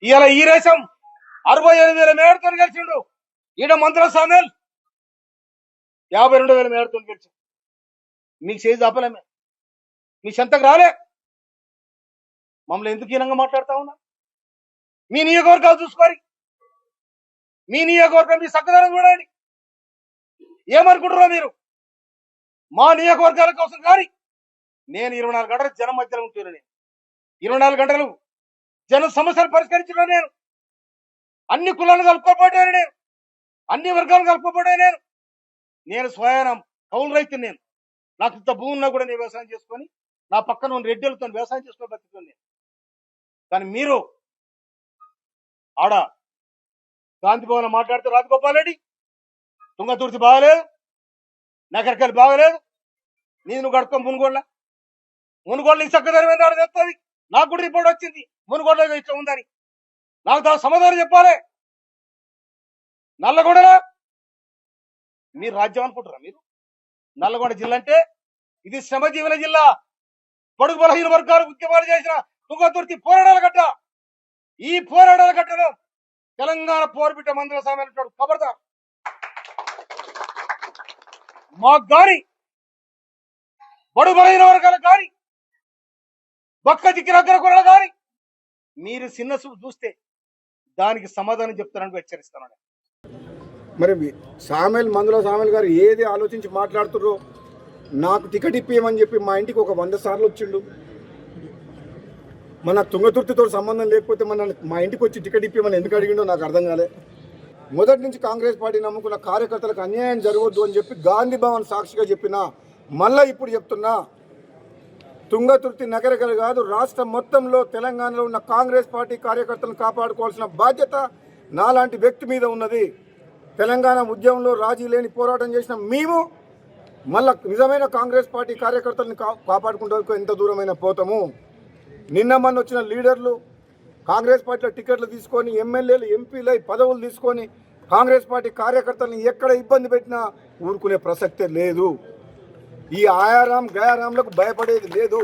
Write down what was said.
ఇవాళ ఈ రేషం 67,000 మేడతో గెలిచిండు. ఈడ మంత్రుల సామేల్ 52,000 మేడతో గెలిచిండు. మీకు చేసి ఆపలేమే, మీ చెంతకు రాలే. మమ్మల్ని ఎందుకు హీనంగా మాట్లాడుతా ఉన్నా? మీ నియోజకవర్గాలు చూసుకోరి, మీ నియోజకవర్గం మీ చక్కదనం చూడండి. ఏమనుకుంటున్నారో మీరు? మా నియోజకవర్గాల కోసం కానీ నేను 24 గంటలు జనం మధ్యలో ఉంటున్నా. నేను 24 గంటలు జన సమస్యలు పరిష్కరించిన నేను. అన్ని కులాలను కలుపుకోబోయాను నేను, అన్ని వర్గాలను కలుపుకోబోయాను నేను స్వయానం కౌలు రైతు. నేను నాకు ఇంత భూమి ఉన్నా కూడా నేను వ్యవసాయం చేసుకొని నా పక్కన ఉన్న రెడ్డిలతో వ్యవసాయం చేసుకొని బతుకుతాను నేను. కానీ మీరు ఆడ గాంధీ భవన్ మాట్లాడితే రాజగోపాల్ రెడ్డి తుంగతుర్తి బాగలేదు, నగరకల్లి బాగలేదు, నేను గడుపుతాం మునుగోళ్ళ ఈ చక్కదనం ఏందో ఆడ చెప్తుంది. నాకు కూడా రిపోర్ట్ వచ్చింది మునుగోడలో ఇట్లా ఉందని. నాకు దాని సమాధానం చెప్పాలి. నల్లగొండలో మీరు రాజ్యం అనుకుంటారా? మీరు నల్లగొండ జిల్లా అంటే ఇది శ్రమజీవుల జిల్లా. పొడుగు బలహీన వర్గాలు ఉద్యమాలు చేసిన తుంగతుర్తి పోరాటాల గడ్డ. ఈ పోరాటాల గడ్డలో తెలంగాణ పోరుబిడ్డ మంత్రుల సామాన్ ఉంటాడు. ఖబర్దార్, మాకు గాని బడుగు బలహీన వర్గాలకు కానీ బక్క దిక్కిన అగ్రకులాలు కానీ మీరు చిన్న చూపు చూస్తే దానికి సమాధానం చెప్తానని హెచ్చరిస్తున్నాను. మరి మందుల సామేల్ గారు ఏది ఆలోచించి మాట్లాడుతుర్రో, నాకు టికెట్ ఇప్పియమని చెప్పి మా ఇంటికి ఒక 100 సార్లు వచ్చిండు. మన తుంగతుర్తితో సంబంధం లేకపోతే మా ఇంటికి వచ్చి టికెట్ ఇప్పియమని ఎందుకు అడిగిండో నాకు అర్థం కాలే. మొదటి నుంచి కాంగ్రెస్ పార్టీ నమ్ముకున్న కార్యకర్తలకు అన్యాయం జరగవద్దు అని చెప్పి గాంధీ భవన్ సాక్షిగా చెప్పినా, మళ్ళీ ఇప్పుడు చెప్తున్నా, తుంగతుర్తి నగరకలు కాదు రాష్ట్రం మొత్తంలో తెలంగాణలో ఉన్న కాంగ్రెస్ పార్టీ కార్యకర్తలను కాపాడుకోవాల్సిన బాధ్యత నాలాంటి వ్యక్తి మీద ఉన్నది. తెలంగాణ ఉద్యమంలో రాజీ లేని పోరాటం చేసిన మేము మళ్ళా నిజమైన కాంగ్రెస్ పార్టీ కార్యకర్తలను కాపాడుకుంటూ ఎంత దూరమైన పోతాము. నిన్న మొన్న వచ్చిన లీడర్లు కాంగ్రెస్ పార్టీలో టికెట్లు తీసుకొని ఎమ్మెల్యేలు ఎంపీలై పదవులు తీసుకొని కాంగ్రెస్ పార్టీ కార్యకర్తలను ఎక్కడ ఇబ్బంది పెట్టినా ఊరుకునే ప్రసక్తే లేదు. ఈ ఆయారాం గయారాంలకు భయపడేది లేదు.